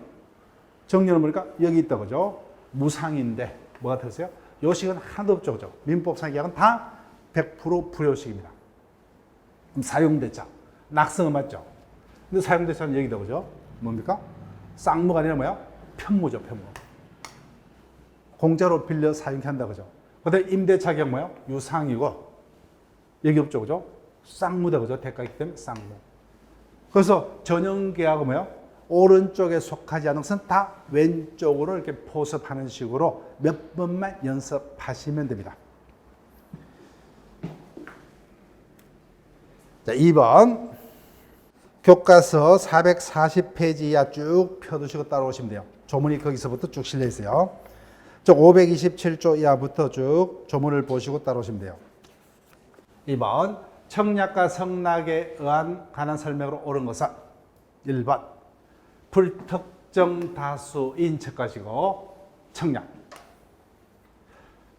정령은 뭐니까 여기 있다 그죠? 무상인데 뭐 같으세요? 요식은 하나도 없죠 그죠? 민법상 계약은 다 100% 불효식입니다. 그럼 사용대차. 낙성은 맞죠? 근데 사용대차는 여기다 그죠? 뭡니까? 쌍무가 아니라 뭐야? 편무죠, 편무. 공짜로 빌려 사용케 한다 그죠? 그다음에 임대차 계약 뭐야? 유상이고 여기 없죠 그죠? 쌍무다 그죠? 대가 있기 때문에 쌍무. 그래서 전형계약은 뭐야? 오른쪽에 속하지 않은 것은 다 왼쪽으로 이렇게 포섭하는 식으로 몇 번만 연습하시면 됩니다. 자, 2번. 교과서 440페이지 이하 쭉 펴두시고 따라오시면 돼요. 조문이 거기서부터 쭉 실려 있어요. 527조 이하부터 쭉 조문을 보시고 따라오시면 돼요. 2번. 청약과 성락에 의한 관한 설명으로 옳은 것은 1번. 불특정 다수인 척가시고 청약.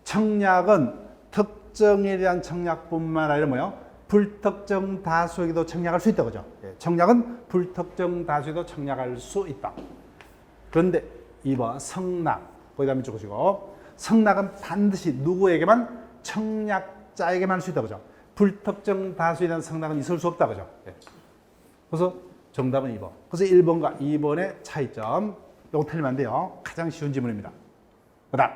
청약은 특정에 대한 청약뿐만 아니라 뭐요? 불특정 다수에게도 청약할 수 있다 그죠? 청약은 불특정 다수에도 청약할 수 있다. 그런데 2번 성낙 거기다 밑줄 그시고 성낙은 반드시 누구에게만 청약자에게만 할 수 있다 그죠? 불특정 다수에 대한 성낙은 있을 수 없다 그죠? 그래서 정답은 2번. 그래서 1번과 2번의 차이점 이거 틀리면 안 돼요. 가장 쉬운 지문입니다. 그 다음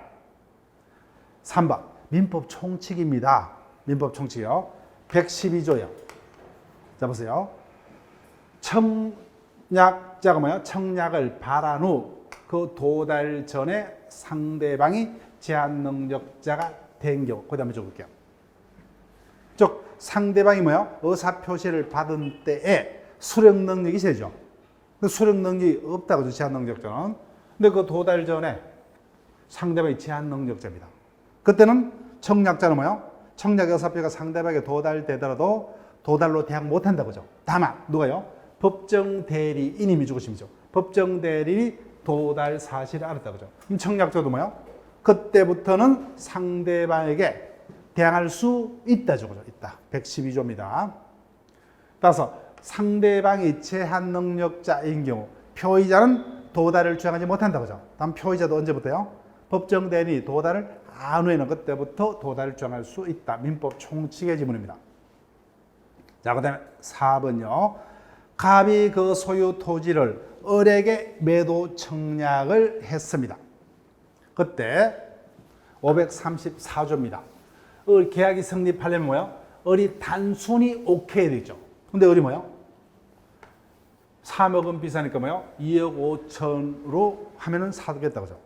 3번 민법 총칙입니다. 민법 총칙이요. 112조요. 자, 보세요. 청약자가 뭐야? 청약을 바란 후 그 도달 전에 상대방이 제한 능력자가 된 경우. 그 다음에 적을게요. 즉, 상대방이 뭐야? 의사표시를 받은 때에 수령 능력이 세죠. 수령 능력이 없다고 하죠. 제한 능력자는. 근데 그 도달 전에 상대방이 제한 능력자입니다. 그때는 청약자는 뭐요? 청약의 의사표가 상대방에게 도달되더라도 도달로 대항 못한다 그죠? 다만 누가요? 법정 대리인이 죽으심이죠. 법정 대리인이 도달 사실을 알았다 그죠? 그럼 청약자도 뭐요? 그때부터는 상대방에게 대항할 수 있다 저거죠. 있다. 112조입니다. 따라서 상대방이 제한 능력자인 경우 표의자는 도달을 주장하지 못한다 그죠? 다음 표의자도 언제부터요? 법정 대리인이 도달을 안 후에는 그때부터 도달을 주장할 수 있다. 민법 총칙의 지문입니다. 자, 그 다음에 4번요. 갑이 그 소유 토지를 을에게 매도 청약을 했습니다. 그때 534조입니다. 을 계약이 성립하려면 뭐요? 을이 단순히 오케이 되죠. 근데 을이 뭐요? 3억은 비싸니까 뭐요? 2억 5천으로 하면은 사두겠다 그죠?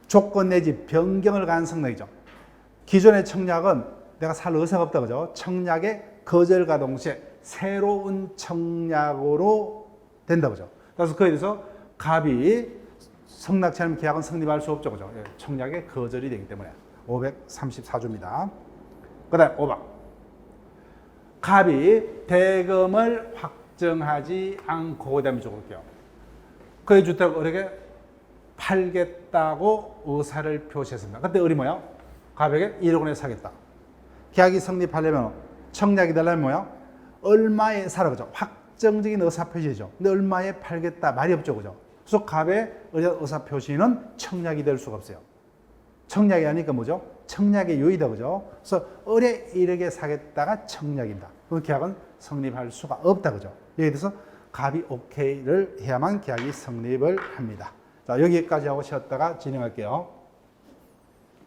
조건 내지 변경을 가한 성능이죠. 기존의 청약은 내가 살 의사가 없다 그죠? 청약의 거절과 동시에 새로운 청약으로 된다 그죠? 그래서 그에 대해서 갑이 성납치 않으면 계약은 성립할 수 없죠 그죠? 청약의 거절이 되기 때문에 534조입니다. 그 다음 5번. 갑이 대금을 확정하지 않고 그 다음에 적을게요. 그의 주택을 을에게 팔겠다고 의사를 표시했습니다. 그때 을이 뭐야? 갑에게 1억 원에 사겠다. 계약이 성립하려면 청약이 되려면 뭐야? 얼마에 사라 그죠? 확정적인 의사 표시죠. 근데 얼마에 팔겠다 말이 없죠 그죠? 그래서 갑의 의사 표시는 청약이 될 수가 없어요. 청약이 아니니까 뭐죠? 청약의 요이다 그죠? 그래서 을에 1억에 사겠다가 청약입니다. 그 계약은 성립할 수가 없다 그죠? 여기에 대해서 갑이 오케이를 해야만 계약이 성립을 합니다. 자, 여기까지 하고 쉬었다가 진행할게요.